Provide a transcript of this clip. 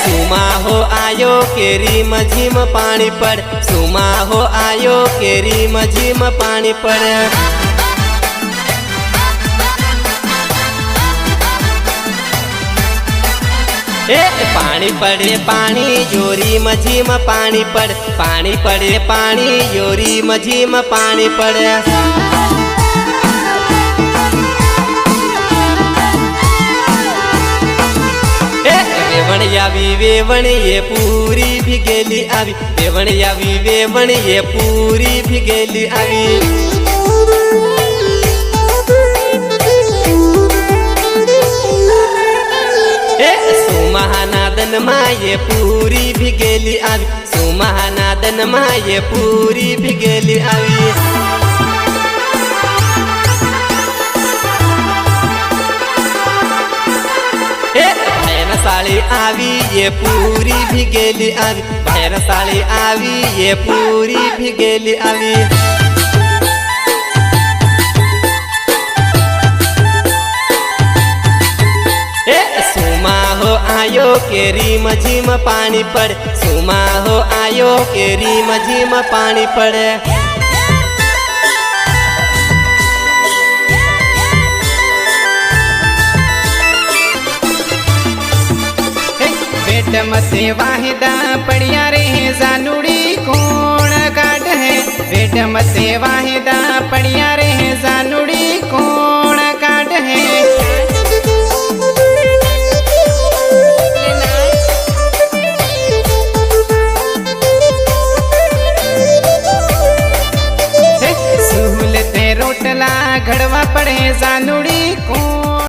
सुमा हो आयो केरी मझीम पानी पड़, सुमा हो आयो केरी मझीम पानी पड़। पानी पड़े पानी योरी मझीम पानी पड़, पानी पड़े पानी योरी मझीम पानी पड़। वेवण यावी वेवण ये पूरी भिगेली आवी, वेवण यावी वेवण ये पूरी भिगेली आवी। सुमहानादन माँ ये पूरी भिगेली आवी, सुमहानादन माँ ये पूरी भिगेली आवी। साड़ी आवी ये पूरी भिगेली आवी, भैर साड़ी आवी ये पूरी भिगेली आवी। सुमा हो आयो केरी मझीम पानी पड़, सुमा हो आयो केरी मझीम पानी पड़। बेट मते वाहिदा पड़िया रे जानुड़ी कौन काट है, बेट मते वाहिदा पड़िया रे जानुड़ी कौन।